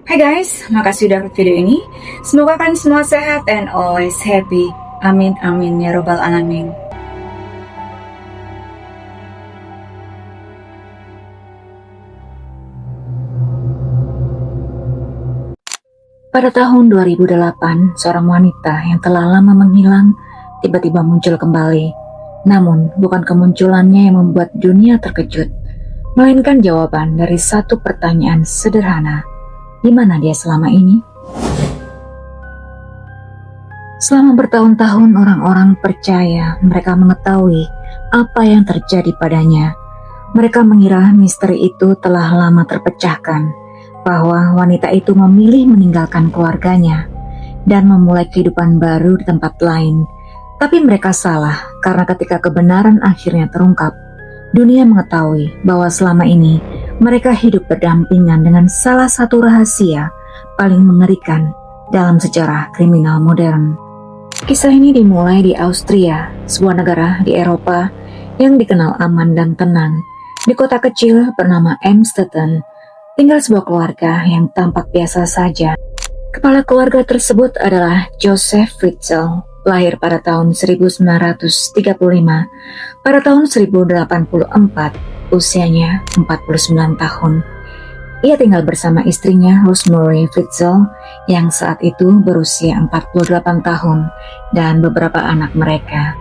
Hai guys, makasih udah klik video ini. Semoga kalian semua sehat and always happy. Amin amin ya robbal alamin. Pada tahun 2008, seorang wanita yang telah lama menghilang tiba-tiba muncul kembali. Namun, bukan kemunculannya yang membuat dunia terkejut, melainkan jawaban dari satu pertanyaan sederhana. Di mana dia selama ini? Selama bertahun-tahun orang-orang percaya mereka mengetahui apa yang terjadi padanya. Mereka mengira misteri itu telah lama terpecahkan, bahwa wanita itu memilih meninggalkan keluarganya dan memulai kehidupan baru di tempat lain. Tapi mereka salah, karena ketika kebenaran akhirnya terungkap, dunia mengetahui bahwa selama ini mereka hidup berdampingan dengan salah satu rahasia paling mengerikan dalam sejarah kriminal modern. Kisah ini dimulai di Austria, sebuah negara di Eropa yang dikenal aman dan tenang. Di kota kecil bernama Amstetten, tinggal sebuah keluarga yang tampak biasa saja. Kepala keluarga tersebut adalah Joseph Fritzl, lahir pada tahun 1935. Pada tahun 1084, usianya 49 tahun. Ia tinggal bersama istrinya Rosemary Fritzl yang saat itu berusia 48 tahun dan beberapa anak mereka.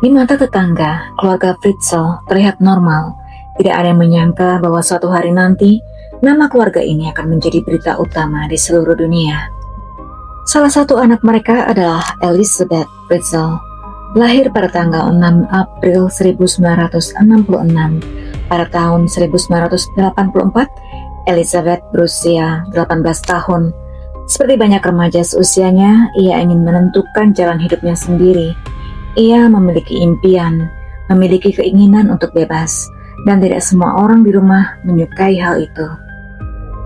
Di mata tetangga, keluarga Fritzl terlihat normal. Tidak ada yang menyangka bahwa suatu hari nanti nama keluarga ini akan menjadi berita utama di seluruh dunia. Salah satu anak mereka adalah Elizabeth Fritzl, lahir pada tanggal 6 April 1966. Pada tahun 1984, Elizabeth berusia 18 tahun. Seperti banyak remaja seusianya, ia ingin menentukan jalan hidupnya sendiri. Ia memiliki impian, memiliki keinginan untuk bebas, dan tidak semua orang di rumah menyukai hal itu.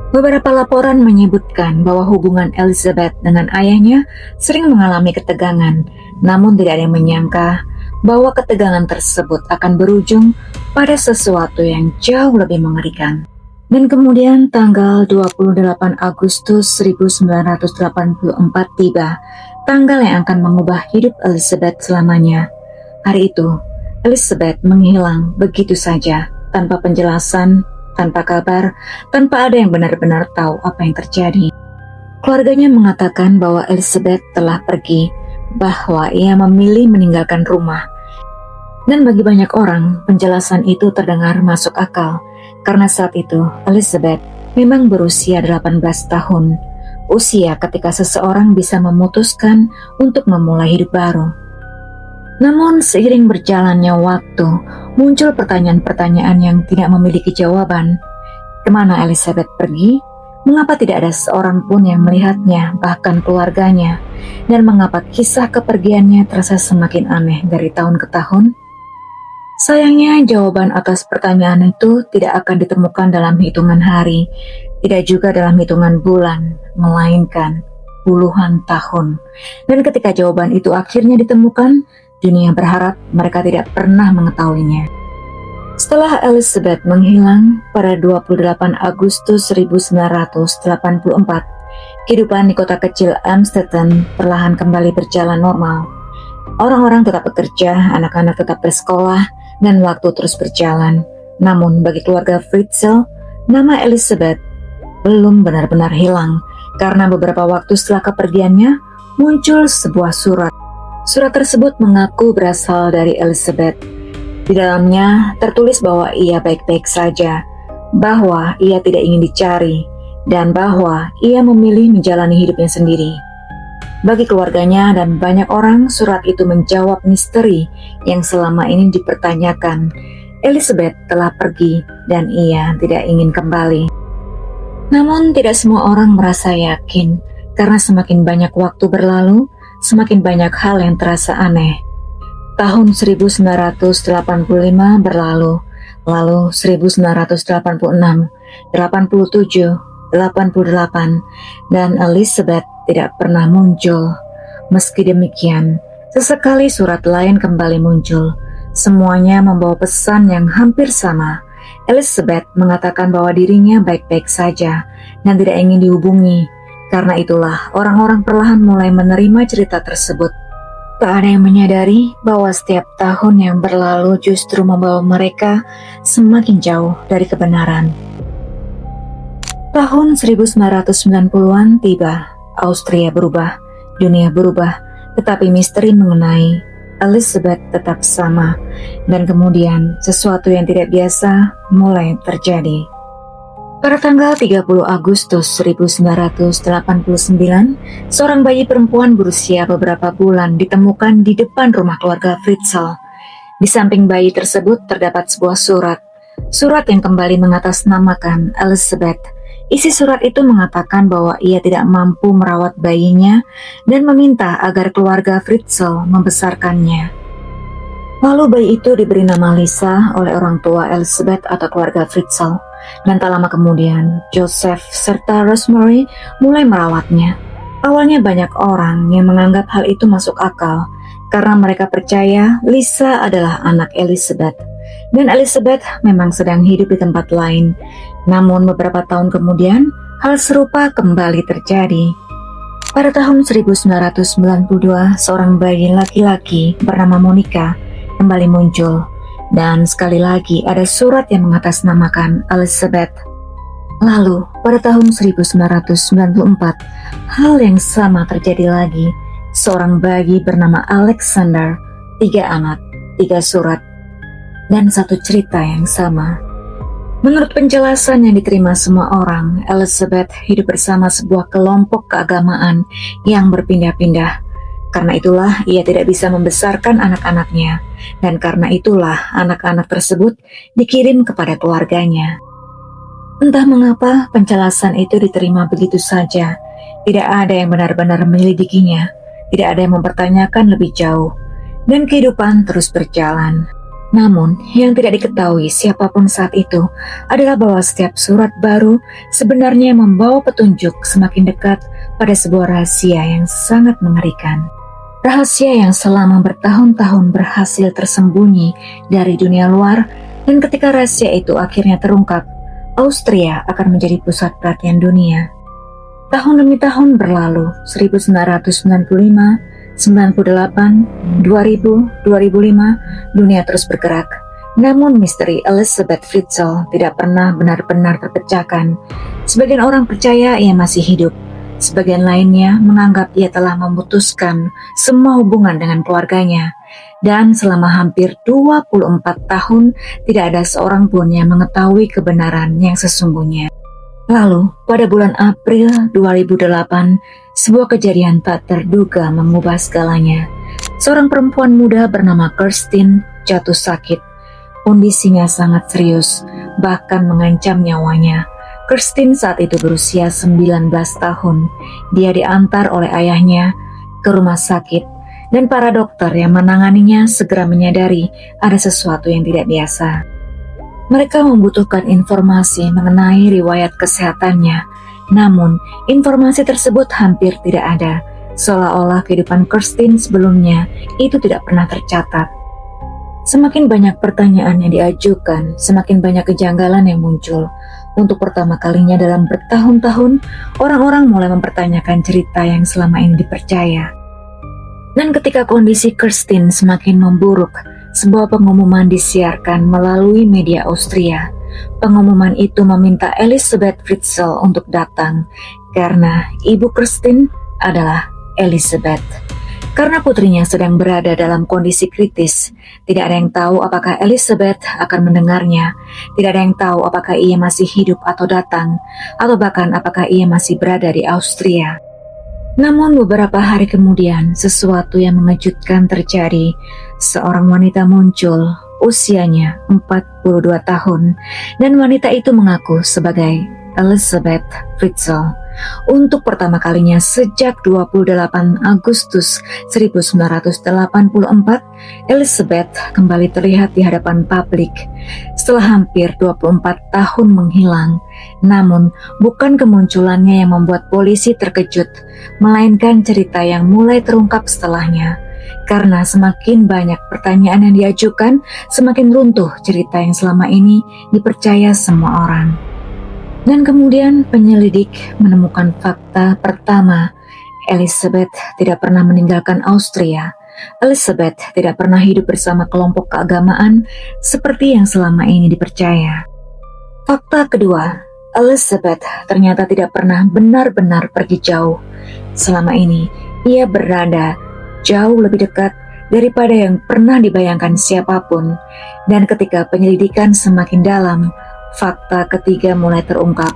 Beberapa laporan menyebutkan bahwa hubungan Elizabeth dengan ayahnya sering mengalami ketegangan, namun tidak ada yang menyangka bahwa ketegangan tersebut akan berujung pada sesuatu yang jauh lebih mengerikan. Dan kemudian tanggal 28 Agustus 1984 tiba, tanggal yang akan mengubah hidup Elizabeth selamanya. Hari itu, Elizabeth menghilang begitu saja, tanpa penjelasan, tanpa kabar, tanpa ada yang benar-benar tahu apa yang terjadi. Keluarganya mengatakan bahwa Elizabeth telah pergi, bahwa ia memilih meninggalkan rumah. Dan bagi banyak orang, penjelasan itu terdengar masuk akal, karena saat itu Elizabeth memang berusia 18 tahun, usia ketika seseorang bisa memutuskan untuk memulai hidup baru. Namun seiring berjalannya waktu, muncul pertanyaan-pertanyaan yang tidak memiliki jawaban. Kemana Elizabeth pergi? Mengapa tidak ada seorang pun yang melihatnya, bahkan keluarganya? Dan mengapa kisah kepergiannya terasa semakin aneh dari tahun ke tahun? Sayangnya jawaban atas pertanyaan itu tidak akan ditemukan dalam hitungan hari, tidak juga dalam hitungan bulan, melainkan puluhan tahun. Dan ketika jawaban itu akhirnya ditemukan, dunia berharap mereka tidak pernah mengetahuinya. Setelah Elizabeth menghilang pada 28 Agustus 1984, kehidupan di kota kecil Amstetten perlahan kembali berjalan normal. Orang-orang tetap bekerja, anak-anak tetap bersekolah, dan waktu terus berjalan. Namun bagi keluarga Fritzl, nama Elizabeth belum benar-benar hilang, karena beberapa waktu setelah kepergiannya muncul sebuah surat. Surat tersebut mengaku berasal dari Elizabeth. Di dalamnya tertulis bahwa ia baik-baik saja, bahwa ia tidak ingin dicari, dan bahwa ia memilih menjalani hidupnya sendiri. Bagi keluarganya dan banyak orang, surat itu menjawab misteri yang selama ini dipertanyakan. Elizabeth telah pergi dan ia tidak ingin kembali. Namun tidak semua orang merasa yakin, karena semakin banyak waktu berlalu, semakin banyak hal yang terasa aneh. Tahun 1985 berlalu, lalu 1986, 87, 88, dan Elizabeth tidak pernah muncul. Meski demikian, sesekali surat lain kembali muncul. Semuanya membawa pesan yang hampir sama, Elizabeth mengatakan bahwa dirinya baik-baik saja dan tidak ingin dihubungi. Karena itulah orang-orang perlahan mulai menerima cerita tersebut. Tak ada yang menyadari bahwa setiap tahun yang berlalu justru membawa mereka semakin jauh dari kebenaran. Tahun 1990-an tiba, Austria berubah, dunia berubah, tetapi misteri mengenai Elizabeth tetap sama, dan kemudian sesuatu yang tidak biasa mulai terjadi. Pada tanggal 30 Agustus 1989, seorang bayi perempuan berusia beberapa bulan ditemukan di depan rumah keluarga Fritzl. Di samping bayi tersebut terdapat sebuah surat yang kembali mengatasnamakan Elizabeth. Isi surat itu mengatakan bahwa ia tidak mampu merawat bayinya dan meminta agar keluarga Fritzl membesarkannya. Lalu bayi itu diberi nama Lisa oleh orang tua Elizabeth atau keluarga Fritzl, dan tak lama kemudian Joseph serta Rosemary mulai merawatnya. Awalnya banyak orang yang menganggap hal itu masuk akal karena mereka percaya Lisa adalah anak Elizabeth. Dan Elizabeth memang sedang hidup di tempat lain. Namun beberapa tahun kemudian, hal serupa kembali terjadi. Pada tahun 1992, seorang bayi laki-laki bernama Monica kembali muncul. Dan sekali lagi ada surat yang mengatasnamakan Elizabeth. Lalu, pada tahun 1994, hal yang sama terjadi lagi. Seorang bayi bernama Alexander, 3 anak, 3 surat, dan satu cerita yang sama. Menurut penjelasan yang diterima semua orang, Elizabeth hidup bersama sebuah kelompok keagamaan yang berpindah-pindah. Karena itulah ia tidak bisa membesarkan anak-anaknya, dan karena itulah anak-anak tersebut dikirim kepada keluarganya. Entah mengapa penjelasan itu diterima begitu saja. Tidak ada yang benar-benar menyelidikinya, tidak ada yang mempertanyakan lebih jauh, dan kehidupan terus berjalan. Namun, yang tidak diketahui siapapun saat itu adalah bahwa setiap surat baru sebenarnya membawa petunjuk semakin dekat pada sebuah rahasia yang sangat mengerikan. Rahasia yang selama bertahun-tahun berhasil tersembunyi dari dunia luar, dan ketika rahasia itu akhirnya terungkap, Austria akan menjadi pusat perhatian dunia. Tahun demi tahun berlalu, 1995, 98, 2000, 2005, dunia terus bergerak. Namun misteri Elizabeth Fritzl tidak pernah benar-benar terpecahkan. Sebagian orang percaya ia masih hidup. Sebagian lainnya menganggap ia telah memutuskan semua hubungan dengan keluarganya. Dan selama hampir 24 tahun tidak ada seorang pun yang mengetahui kebenaran yang sesungguhnya. Lalu, pada bulan April 2008, sebuah kejadian tak terduga mengubah segalanya. Seorang perempuan muda bernama Kirsten jatuh sakit. Kondisinya sangat serius, bahkan mengancam nyawanya. Kirsten saat itu berusia 19 tahun. Dia diantar oleh ayahnya ke rumah sakit, dan para dokter yang menanganinya segera menyadari ada sesuatu yang tidak biasa. Mereka membutuhkan informasi mengenai riwayat kesehatannya, namun informasi tersebut hampir tidak ada, seolah-olah kehidupan Kirsten sebelumnya itu tidak pernah tercatat. Semakin banyak pertanyaan yang diajukan, semakin banyak kejanggalan yang muncul. Untuk pertama kalinya dalam bertahun-tahun, orang-orang mulai mempertanyakan cerita yang selama ini dipercaya. Dan ketika kondisi Kirsten semakin memburuk, sebuah pengumuman disiarkan melalui media Austria. Pengumuman itu meminta Elizabeth Fritzl untuk datang, karena ibu Kirsten adalah Elizabeth. Karena putrinya sedang berada dalam kondisi kritis, tidak ada yang tahu apakah Elizabeth akan mendengarnya, tidak ada yang tahu apakah ia masih hidup atau datang, atau bahkan apakah ia masih berada di Austria. Namun beberapa hari kemudian, sesuatu yang mengejutkan terjadi. Seorang wanita muncul, usianya 42 tahun, dan wanita itu mengaku sebagai Elizabeth Fritzl. Untuk pertama kalinya sejak 28 Agustus 1984, Elizabeth kembali terlihat di hadapan publik. Setelah hampir 24 tahun menghilang, namun bukan kemunculannya yang membuat polisi terkejut, melainkan cerita yang mulai terungkap setelahnya. Karena semakin banyak pertanyaan yang diajukan, semakin runtuh cerita yang selama ini dipercaya semua orang. Dan kemudian penyelidik menemukan fakta pertama. Elizabeth tidak pernah meninggalkan Austria. Elizabeth tidak pernah hidup bersama kelompok keagamaan seperti yang selama ini dipercaya. Fakta kedua, Elizabeth ternyata tidak pernah benar-benar pergi jauh. Selama ini, ia berada jauh lebih dekat daripada yang pernah dibayangkan siapapun. Dan ketika penyelidikan semakin dalam, fakta ketiga mulai terungkap.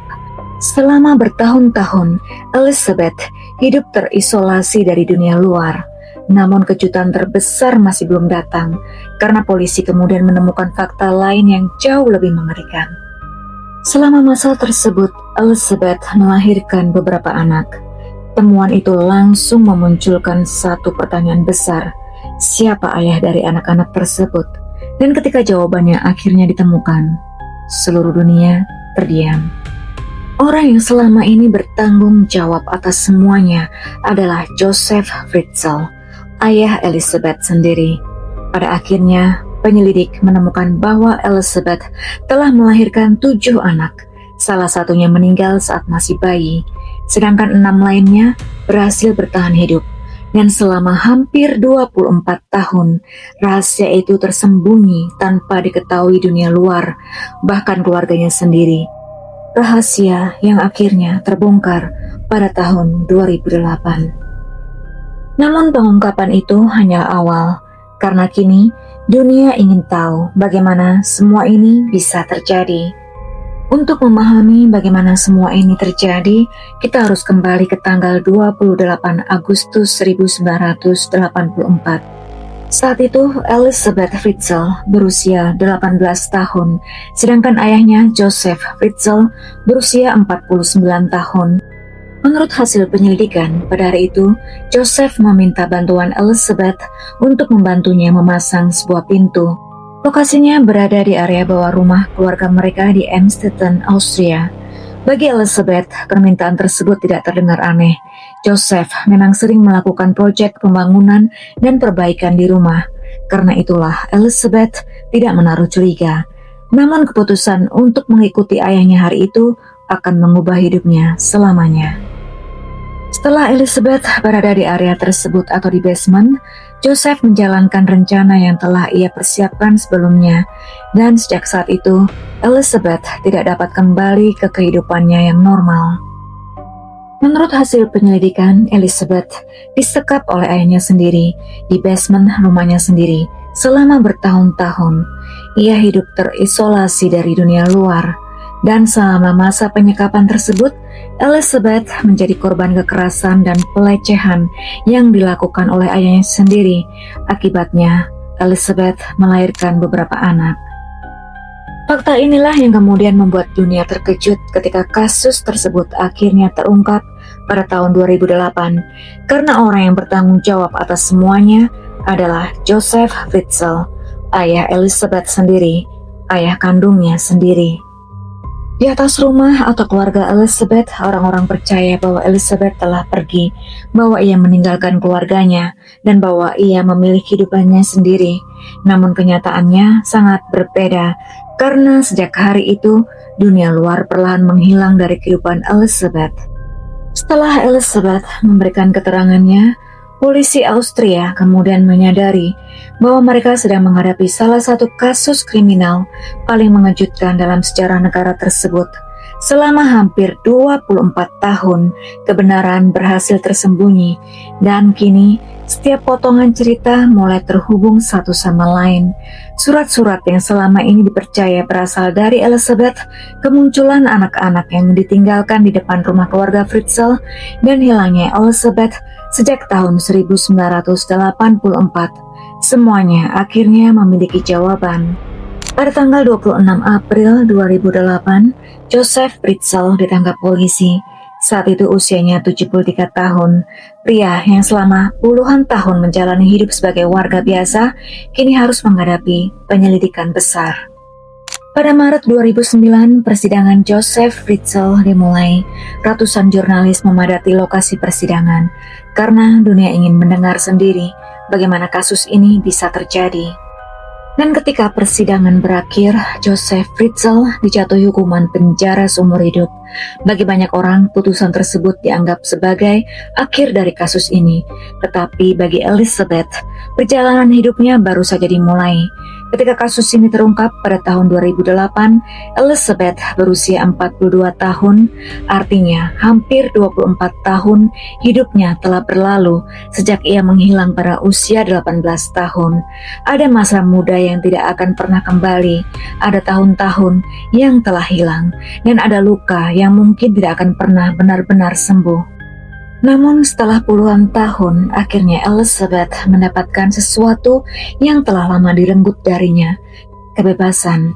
Selama bertahun-tahun, Elizabeth hidup terisolasi dari dunia luar. Namun kejutan terbesar masih belum datang, karena polisi kemudian menemukan fakta lain yang jauh lebih mengerikan. Selama masa tersebut, Elizabeth melahirkan beberapa anak. Temuan itu langsung memunculkan satu pertanyaan besar. Siapa ayah dari anak-anak tersebut? Dan ketika jawabannya akhirnya ditemukan, seluruh dunia terdiam. Orang yang selama ini bertanggung jawab atas semuanya adalah Joseph Fritzl, ayah Elizabeth sendiri. Pada akhirnya, penyelidik menemukan bahwa Elizabeth telah melahirkan 7 anak. Salah satunya meninggal saat masih bayi, sedangkan 6 lainnya berhasil bertahan hidup. Dan selama hampir 24 tahun, rahasia itu tersembunyi tanpa diketahui dunia luar, bahkan keluarganya sendiri. Rahasia yang akhirnya terbongkar pada tahun 2008. Namun pengungkapan itu hanya awal, karena kini dunia ingin tahu bagaimana semua ini bisa terjadi. Untuk memahami bagaimana semua ini terjadi, kita harus kembali ke tanggal 28 Agustus 1984. Saat itu, Elizabeth Fritzl berusia 18 tahun, sedangkan ayahnya Joseph Fritzl berusia 49 tahun. Menurut hasil penyelidikan, pada hari itu, Joseph meminta bantuan Elizabeth untuk membantunya memasang sebuah pintu. Lokasinya berada di area bawah rumah keluarga mereka di Emstetten, Austria. Bagi Elizabeth, permintaan tersebut tidak terdengar aneh. Joseph memang sering melakukan proyek pembangunan dan perbaikan di rumah. Karena itulah Elizabeth tidak menaruh curiga. Namun keputusan untuk mengikuti ayahnya hari itu akan mengubah hidupnya selamanya. Setelah Elizabeth berada di area tersebut atau di basement, Joseph menjalankan rencana yang telah ia persiapkan sebelumnya, dan sejak saat itu, Elizabeth tidak dapat kembali ke kehidupannya yang normal. Menurut hasil penyelidikan, Elizabeth disekap oleh ayahnya sendiri di basement rumahnya sendiri selama bertahun-tahun. Ia hidup terisolasi dari dunia luar, dan selama masa penyekapan tersebut, Elizabeth menjadi korban kekerasan dan pelecehan yang dilakukan oleh ayahnya sendiri. Akibatnya, Elizabeth melahirkan beberapa anak. Fakta inilah yang kemudian membuat dunia terkejut ketika kasus tersebut akhirnya terungkap pada tahun 2008, karena orang yang bertanggung jawab atas semuanya adalah Joseph Fritzl, ayah Elizabeth sendiri, ayah kandungnya sendiri. Di atas rumah atau keluarga Elizabeth, orang-orang percaya bahwa Elizabeth telah pergi, bahwa ia meninggalkan keluarganya, dan bahwa ia memilih hidupannya sendiri. Namun kenyataannya sangat berbeda, karena sejak hari itu, dunia luar perlahan menghilang dari kehidupan Elizabeth. Setelah Elizabeth memberikan keterangannya, polisi Austria kemudian menyadari bahwa mereka sedang menghadapi salah satu kasus kriminal paling mengejutkan dalam sejarah negara tersebut. Selama hampir 24 tahun, kebenaran berhasil tersembunyi, dan kini setiap potongan cerita mulai terhubung satu sama lain. Surat-surat yang selama ini dipercaya berasal dari Elizabeth, kemunculan anak-anak yang ditinggalkan di depan rumah keluarga Fritzl, dan hilangnya Elizabeth sejak tahun 1984. Semuanya akhirnya memiliki jawaban. Pada tanggal 26 April 2008, Joseph Fritzl ditangkap polisi. Saat itu usianya 73 tahun. Pria yang selama puluhan tahun menjalani hidup sebagai warga biasa, kini harus menghadapi penyelidikan besar. Pada Maret 2009, persidangan Joseph Fritzl dimulai. Ratusan jurnalis memadati lokasi persidangan, karena dunia ingin mendengar sendiri bagaimana kasus ini bisa terjadi. Dan ketika persidangan berakhir, Joseph Fritzl dijatuhi hukuman penjara seumur hidup. Bagi banyak orang, putusan tersebut dianggap sebagai akhir dari kasus ini. Tetapi bagi Elizabeth, perjalanan hidupnya baru saja dimulai. Ketika kasus ini terungkap pada tahun 2008, Elizabeth berusia 42 tahun, artinya hampir 24 tahun hidupnya telah berlalu sejak ia menghilang pada usia 18 tahun. Ada masa muda yang tidak akan pernah kembali, ada tahun-tahun yang telah hilang, dan ada luka yang mungkin tidak akan pernah benar-benar sembuh. Namun setelah puluhan tahun, akhirnya Elizabeth mendapatkan sesuatu yang telah lama direnggut darinya, kebebasan.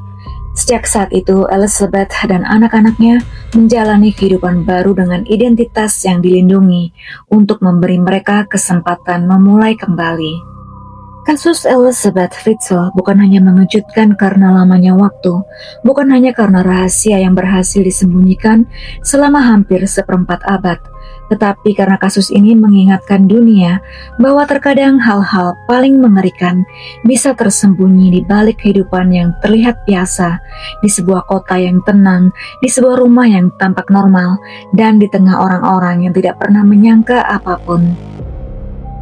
Sejak saat itu, Elizabeth dan anak-anaknya menjalani kehidupan baru dengan identitas yang dilindungi untuk memberi mereka kesempatan memulai kembali. Kasus Elizabeth Fritzl bukan hanya mengejutkan karena lamanya waktu, bukan hanya karena rahasia yang berhasil disembunyikan selama hampir seperempat abad, tetapi karena kasus ini mengingatkan dunia bahwa terkadang hal-hal paling mengerikan bisa tersembunyi di balik kehidupan yang terlihat biasa, di sebuah kota yang tenang, di sebuah rumah yang tampak normal, dan di tengah orang-orang yang tidak pernah menyangka apapun.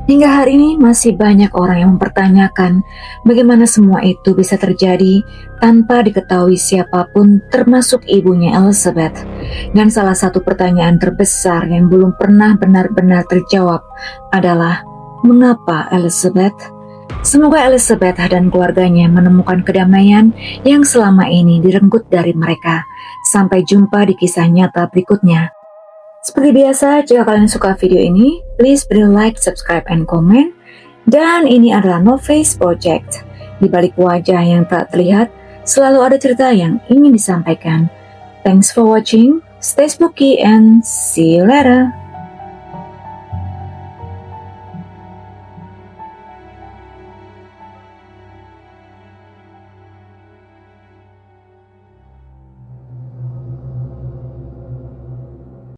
Hingga hari ini masih banyak orang yang mempertanyakan bagaimana semua itu bisa terjadi tanpa diketahui siapapun termasuk ibunya Elizabeth. Dan salah satu pertanyaan terbesar yang belum pernah benar-benar terjawab adalah mengapa Elizabeth? Semoga Elizabeth dan keluarganya menemukan kedamaian yang selama ini direnggut dari mereka. Sampai jumpa di kisah nyata berikutnya. Seperti biasa, jika kalian suka video ini, please beri like, subscribe, and comment. Dan ini adalah No Face Project. Di balik wajah yang tak terlihat, selalu ada cerita yang ingin disampaikan. Thanks for watching, stay spooky, and see you later.